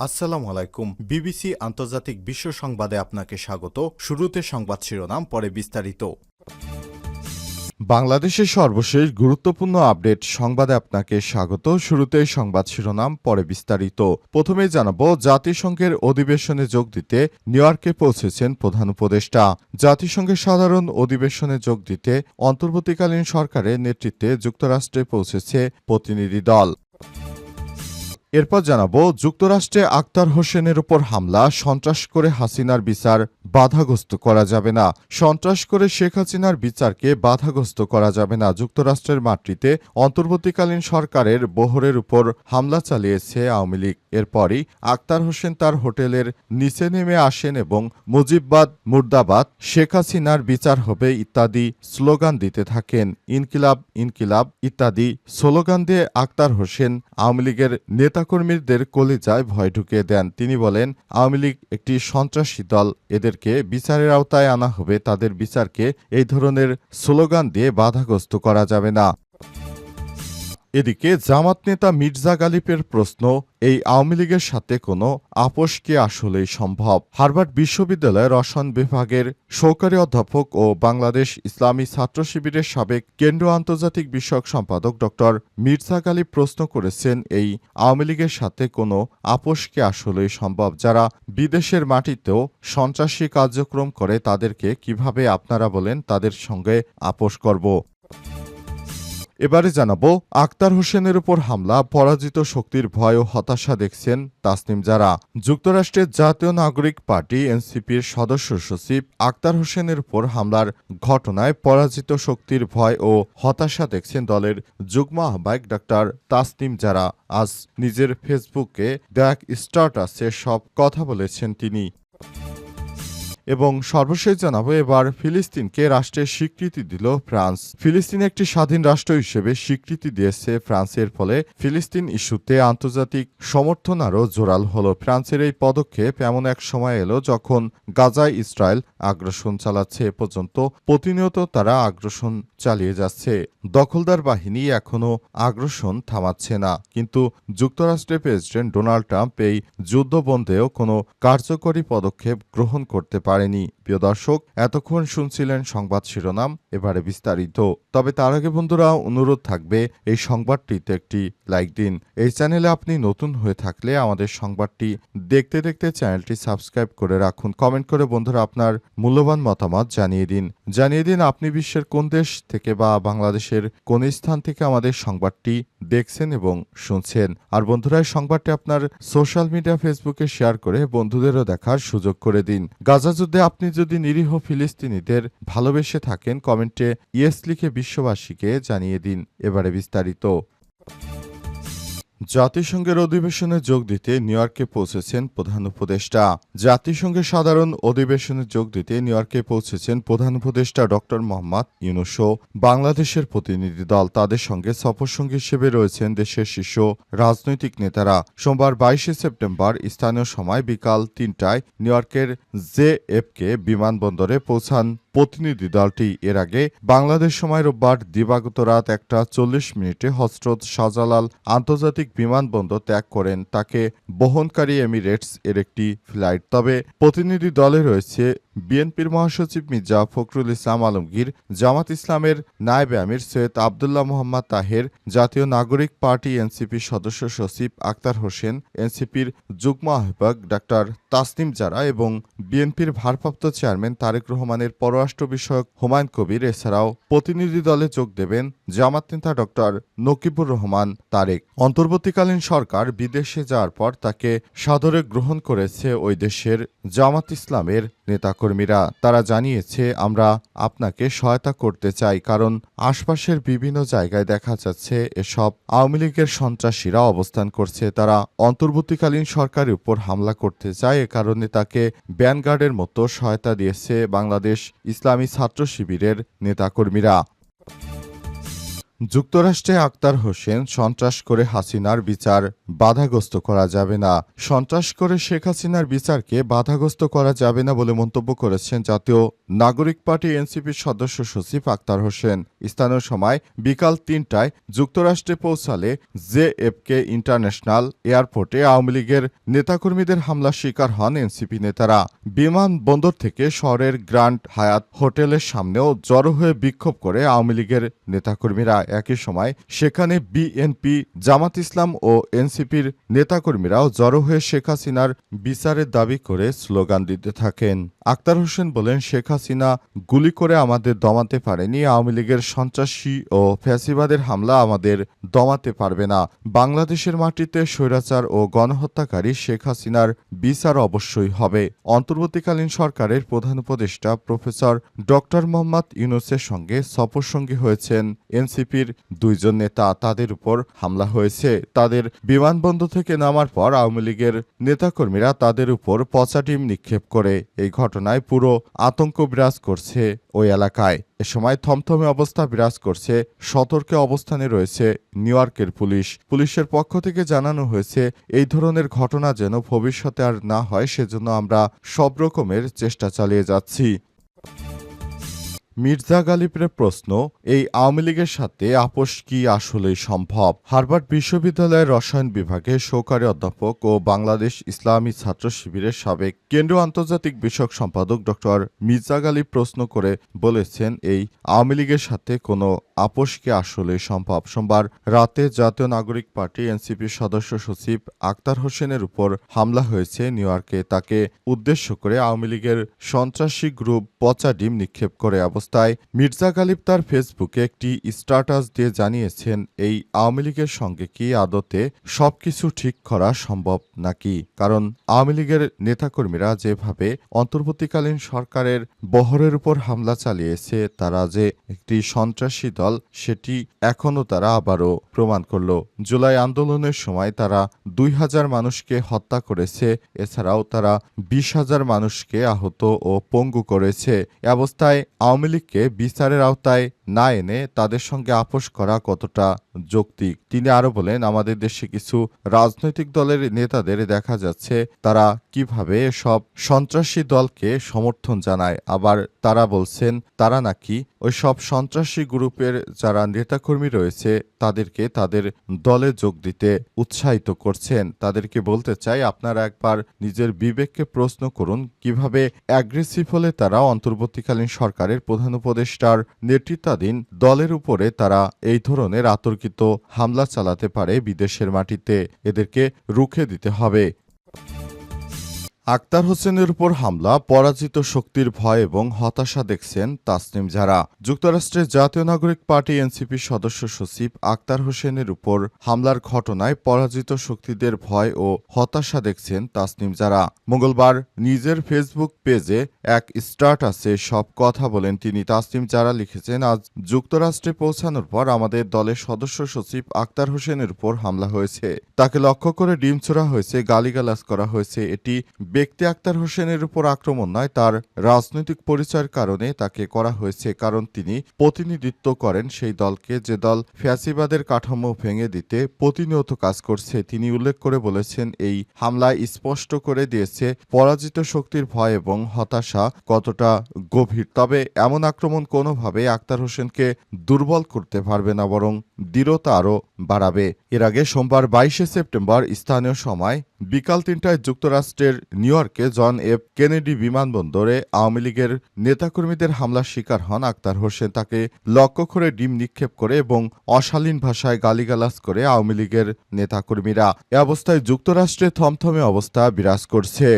আসসালামু আলাইকুম। বিবিসি আন্তর্জাতিক বিশ্ব সংবাদে আপনাকে স্বাগত। শুরুতে সংবাদ শিরোনাম, পরে বিস্তারিত। বাংলাদেশের সর্বশেষ গুরুত্বপূর্ণ আপডেট সংবাদে আপনাকে স্বাগত। শুরুতেই সংবাদ শিরোনাম, পরে বিস্তারিত। প্রথমেই জানাবো, জাতিসংঘের অধিবেশনে যোগ দিতে নিউ ইয়র্কে পৌঁছেছেন প্রধান উপদেষ্টা। জাতিসংঘের সাধারণ অধিবেশনে যোগ দিতে অন্তর্বর্তীকালীন সরকারের নেতৃত্বে যুক্তরাষ্ট্রে পৌঁছেছে প্রতিনিধি দল। এরপর জানাবো, যুক্তরাষ্ট্রে আক্তার হোসেনের উপর হামলা, সন্ত্রাস করে হাসিনার বিচার বাধাগ্রস্ত করা যাবে না। সন্ত্রাস করে শেখ হাসিনার বিচারকে বাধাগ্রস্ত করা যাবে না। যুক্তরাষ্ট্রের মাটিতে অন্তর্বর্তীকালীন সরকারের বহরের উপর হামলা চালিয়েছে আওয়ামী লীগ। এরপরই আক্তার হোসেন তার হোটেলের নিচে নেমে আসেন এবং মুজিববাদ মুর্দাবাদ, শেখ হাসিনার বিচার হবে ইত্যাদি স্লোগান দিতে থাকেন। ইনকিলাব ইনকিলাব ইত্যাদি স্লোগান দিয়ে আক্তার হোসেন আওয়ামী লীগের নেতাকর্মীদের কলিজায় ভয় ঢুকিয়ে দেন। তিনি বলেন, আওয়ামী লীগ একটি সন্ত্রাসী দল, এদেরকে বিচারের আওতায় আনা হবে। তাদের বিচারকে এই ধরনের স্লোগান দিয়ে বাধাগ্রস্ত করা যাবে না। এদিকে জামাত নেতা মির্জা গালিবের প্রশ্ন, এই আওয়ামী লীগের সাথে কোনো আপোষ কি আসলেই সম্ভব? হার্ভার্ড বিশ্ববিদ্যালয়ের রসায়ন বিভাগের সহকারী অধ্যাপক ও বাংলাদেশ ইসলামী ছাত্র শিবিরের সাবেক কেন্দ্রীয় আন্তর্জাতিক বিষয়ক সম্পাদক ড মির্জা গালিব প্রশ্ন করেছেন, এই আওয়ামী লীগের সাথে কোনো আপোষ কি আসলেই সম্ভব? যারা বিদেশের মাটিতেও সন্ত্রাসী কার্যক্রম করে, তাদেরকে কিভাবে আপনারা বলেন তাদের সঙ্গে আপোষ করব? এবারে জানাবো, আক্তার হোসেনের উপর হামলা, পরাজিত শক্তির ভয় ও হতাশা দেখছেন তাসনিম জারা। যুক্তরাষ্ট্রের জাতীয় নাগরিক পার্টি এনসিপির সদস্য সচিব আক্তার হোসেনের উপর হামলার ঘটনায় পরাজিত শক্তির ভয় ও হতাশা দেখছেন দলের যুগ্ম আহ্বায়ক ডাক্তার তাসনিম জারা। আজ নিজের ফেসবুকে দেয়া এক স্ট্যাটাসে সব কথা বলেছেন তিনি। এবং সর্বশেষ জানাবো, এবার ফিলিস্তিনকে রাষ্ট্রের স্বীকৃতি দিল ফ্রান্স। ফিলিস্তিন একটি স্বাধীন রাষ্ট্র হিসেবে স্বীকৃতি দিয়েছে ফ্রান্সের ফলে ফিলিস্তিন ইস্যুতে আন্তর্জাতিক সমর্থন আরও জোরাল হল। ফ্রান্সের এই পদক্ষেপ এমন এক সময় এলো যখন গাজায় ইসরায়েল আগ্রাসন চালাচ্ছে। এ পর্যন্ত প্রতিনিয়ত তারা আগ্রাসন চালিয়ে যাচ্ছে। দখলদার বাহিনী এখনও আগ্রাসন থামাচ্ছে না। কিন্তু যুক্তরাষ্ট্রের প্রেসিডেন্ট ডোনাল্ড ট্রাম্প এই যুদ্ধবন্ধেও কোনো কার্যকরী পদক্ষেপ গ্রহণ করতে পারেনি। প্রিয় দর্শক, এতক্ষণ শুনছিলেন সংবাদ শিরোনাম, এবারে বিস্তারিত। তবে তার আগে বন্ধুরা, অনুরোধ থাকবে এই সংবাদটিতে একটি লাইক দিন। এই চ্যানেলে আপনি নতুন হয়ে থাকলে আমাদের সংবাদটি দেখতে দেখতে চ্যানেলটি সাবস্ক্রাইব করে রাখুন। কমেন্ট করে বন্ধুরা আপনার মূল্যবান মতামত জানিয়ে দিন আপনি বিশ্বের কোন দেশ থেকে বা বাংলাদেশের কোন স্থান থেকে আমাদের সংবাদটি দেখছেন এবং শুনছেন। আর বন্ধুরা, এই সংবাদটি আপনার সোশ্যাল মিডিয়া ফেসবুকে শেয়ার করে বন্ধুদেরও দেখার সুযোগ করে দিন। গাজা যুদ্ধে আপনি যদি নিরীহ ফিলিস্তিনিদের ভালোবেসে থাকেন, কমেন্টে ইয়েস লিখে বিশ্ববাসীকে জানিয়ে দিন। এবারে বিস্তারিত। জাতিসংঘের অধিবেশনে যোগ দিতে নিউ ইয়র্কে পৌঁছেছেন প্রধান উপদেষ্টা। জাতিসংঘের সাধারণ অধিবেশনে যোগ দিতে নিউ ইয়র্কে পৌঁছেছেন প্রধান উপদেষ্টা ড মোহাম্মদ ইউনূস ও বাংলাদেশের প্রতিনিধি দল। তাদের সঙ্গে সফরসঙ্গী হিসেবে রয়েছেন দেশের শীর্ষ রাজনৈতিক নেতারা। সোমবার 22 সেপ্টেম্বর স্থানীয় সময় বিকাল 3টায় নিউ ইয়র্কের জেএফকে বিমানবন্দরে পৌঁছান প্রতিনিধি দলটি। এর আগে বাংলাদেশ সময় রোববার দিবাগত রাত 1:40 হজরত শাহজালাল আন্তর্জাতিক বিমানবন্দর ত্যাগ করেন তাকে বহনকারী এমিরেটস এর একটি ফ্লাইট। তবে প্রতিনিধি দলে রয়েছে বিএনপির মহাসচিব মির্জা ফখরুল ইসলাম আলমগীর, জামাত ইসলামের নায়েব আমির সৈয়দ আবদুল্লাহ মোহাম্মদ তাহের, জাতীয় নাগরিক পার্টি এনসিপির সদস্য সচিব আক্তার হোসেন, এনসিপির যুগ্ম আহ্বায়ক ডাক্তার তাসনিম জারা এবং বিএনপির ভারপ্রাপ্ত চেয়ারম্যান তারেক রহমানের পররাষ্ট্র বিষয়ক হুমায়ুন কবির। এছাড়াও প্রতিনিধি দলে যোগ দেবেন জামাত নেতা ডক্টর নকিবুর রহমান তারেক। অন্তর্বর্তীকালীন সরকার বিদেশে যাওয়ার পর তাকে সাদরে গ্রহণ করেছে ওই দেশের জামাত ইসলামের নেতাকর্মীরা। তারা জানিয়েছে, আমরা আপনাকে সহায়তা করতে চাই, কারণ আশপাশের বিভিন্ন জায়গায় দেখা যাচ্ছে এসব আওয়ামী লীগের সন্ত্রাসীরা অবস্থান করছে। তারা অন্তর্বর্তীকালীন সরকারের উপর হামলা করতে চায়। এ কারণে তাকে ব্যানগার্ডের মতো সহায়তা দিয়েছে বাংলাদেশ ইসলামী ছাত্র শিবিরের নেতাকর্মীরা। যুক্তরাষ্ট্রে আক্তার হোসেন, সন্ত্রাস করে হাসিনার বিচার বাধাগ্রস্ত করা যাবে না। সন্ত্রাস করে শেখ হাসিনার বিচারকে বাধাগ্রস্ত করা যাবে না বলে মন্তব্য করেছেন জাতীয় নাগরিক পার্টি এনসিপির সদস্য সচিব আক্তার হোসেন। স্থানীয় সময় বিকাল ৩টায় যুক্তরাষ্ট্রে পৌঁছালে জেএফকে ইন্টারন্যাশনাল এয়ারপোর্টে আওয়ামী লীগের নেতাকর্মীদের হামলার শিকার হন এনসিপি নেতারা। বিমানবন্দর থেকে শহরের গ্র্যান্ড হায়াত হোটেলের সামনেও জড়ো হয়ে বিক্ষোভ করে আওয়ামী লীগের নেতাকর্মীরা। একই সময় সেখানে বিএনপি, জামাত ইসলাম ও এনসিপির নেতাকর্মীরাও জড়ো হয়ে শেখ হাসিনার বিচারের দাবি করে স্লোগান দিতে থাকেন। আক্তার হোসেন বলেন, শেখ হাসিনা গুলি করে আমাদের দমাতে পারেনি। আওয়ামী লীগের সন্ত্রাসী ও ফ্যাসিবাদের হামলা আমাদের দমাতে পারবে না। বাংলাদেশের মাটিতে স্বৈরাচার ও গণহত্যাকারী শেখ হাসিনার বিচার অবশ্যই হবে। অন্তর্বর্তীকালীন সরকারের প্রধান উপদেষ্টা প্রফেসর ডক্টর মোহাম্মদ ইউনূসের সঙ্গে সফরসঙ্গী হয়েছেন এনসিপির দুইজন নেতা। তাদের উপর হামলা হয়েছে। তাদের বিমানবন্দর থেকে নামার পর আওয়ামী লীগের নেতাকর্মীরা তাদের উপর পচা ডিম নিক্ষেপ করে। এই ঘটনায় পুরো আতঙ্ক বিরাজ করছে ওই এলাকায়। এ সময় থমথমে অবস্থা বিরাজ করছে। সতর্ক অবস্থানে রয়েছে নিউ ইয়র্কের পুলিশ। পুলিশের পক্ষ থেকে জানানো হয়েছে, এই ধরনের ঘটনা যেন ভবিষ্যতে আর না হয় সেজন্য আমরা সব রকমের চেষ্টা চালিয়ে যাচ্ছি। মির্জা গালিবের প্রশ্ন, এই আওয়ামী লীগের সাথে আপোষ কি আসলেই সম্ভব? হার্ভার্ড বিশ্ববিদ্যালয়ের রসায়ন বিভাগের সহকারী অধ্যাপক ও বাংলাদেশ ইসলামী ছাত্র শিবিরের সাবেক কেন্দ্রীয় আন্তর্জাতিক বিষয়ক সম্পাদক ডক্টর মির্জা গালিব প্রশ্ন করে বলেছেন, এই আওয়ামী লীগের সাথে কোনো আপোষ কি আসলেই সম্ভব? সোমবার রাতে জাতীয় নাগরিক পার্টি এনসিপির সদস্য সচিব আক্তার হোসেনের উপর হামলা হয়েছে নিউ ইয়র্কে। তাকে উদ্দেশ্য করে আওয়ামী লীগের সন্ত্রাসী গ্রুপ পচা ডিম নিক্ষেপ করে। অবস্থায় মির্জা গালিব তার ফেসবুকে একটি স্ট্যাটাস দিয়ে জানিয়েছেন, এই আওয়ামী লীগের সঙ্গে কি আদতে সবকিছু ঠিক করা সম্ভব নাকি? কারণ আওয়ামী লীগের নেতাকর্মীরা যেভাবে অন্তর্বর্তীকালীন সরকারের বহরের উপর হামলা চালিয়েছে, তারা যে একটি সন্ত্রাসী দল সেটি এখনও তারা আবারও প্রমাণ করল। জুলাই আন্দোলনের সময় তারা ২,০০০ মানুষকে হত্যা করেছে। এছাড়াও তারা ২০,০০০ মানুষকে আহত ও পঙ্গু করেছে। এ অবস্থায় আওয়ামী লীগকে বিচারের আওতায় না এনে তাদের সঙ্গে আপোষ করা কতটা যৌক্তিক? তিনি আরো বলেন, আমাদের দেশে কিছু রাজনৈতিক দলের নেতাদের দেখা যাচ্ছে তারা কিভাবে সব সন্ত্রাসী দলকে সমর্থন জানায়। আবার তারা বলছেন তারা নাকি ওই সব সন্ত্রাসী গ্রুপের যারা নেতাকর্মী রয়েছে তাদেরকে তাদের দলে যোগ দিতে উৎসাহিত করছেন। তাদেরকে বলতে চাই, আপনারা একবার নিজের বিবেককে প্রশ্ন করুন, কিভাবে অ্যাগ্রেসিভ হলে তারা অন্তর্বর্তীকালীন সরকারের প্রধান উপদেষ্টার নেতৃত্বাধীন দলের উপরে তারা এই ধরনের আতর্কিত হামলা চালাতে পারে বিদেশের মাটিতে। এদেরকে রুখে দিতে হবে। আক্তার হোসেনের উপর হামলা, পরাজিত শক্তির ভয় এবং হতাশা দেখছেন তাসনিম জারা। যুক্তরাষ্ট্রের জাতীয় নাগরিক পার্টি এনসিপির সদস্য সচিব আক্তার হোসেনের উপর হামলার ঘটনায় পরাজিত শক্তিদের ভয় ও হতাশা দেখছেন তাসনিম জারা। মঙ্গলবার নিজের ফেসবুক পেজে এক স্ট্যাটাসে সব কথা বলেন তিনি। তাসনিম জারা লিখেছেন, আজ যুক্তরাষ্ট্রে পৌঁছানোর পর আমাদের দলের সদস্য সচিব আক্তার হোসেনের উপর হামলা হয়েছে। তাকে লক্ষ্য করে ডিম ছোড়া হয়েছে, গালিগালাজ করা হয়েছে। এটি ব্যক্তি আক্তার হোসেনের উপর আক্রমণ নয়, তার রাজনৈতিক পরিচয়ের কারণে তাকে করা হয়েছে। কারণ তিনি প্রতিনিধিত্ব করেন সেই দলকে, যে দল ফ্যাসিবাদের কাঠামো ভেঙে দিতে প্রতিনিয়ত কাজ করছে। তিনি উল্লেখ করে বলেছেন, এই হামলায় স্পষ্ট করে দিয়েছে পরাজিত শক্তির ভয় এবং হতাশা কতটা গভীর। তবে এমন আক্রমণ কোনোভাবে আক্তার হোসেনকে দুর্বল করতে পারবে না, বরং দৃঢ়তা আরও বাড়াবে। এর আগে সোমবার ২২শে সেপ্টেম্বর স্থানীয় সময় বিকাল ৩টায় যুক্তরাষ্ট্রের নিউ ইয়র্কে জন এফ কেনেডি বিমানবন্দরে আওয়ামী লীগের নেতাকর্মীদের হামলার শিকার হন আক্তার হোসেন। তাকে লক্ষ্য করে ডিম নিক্ষেপ করে এবং অশালীন ভাষায় গালিগালাজ করে আওয়ামী লীগের নেতাকর্মীরা। এ অবস্থায় যুক্তরাষ্ট্রে থমথমে অবস্থা বিরাজ করছে।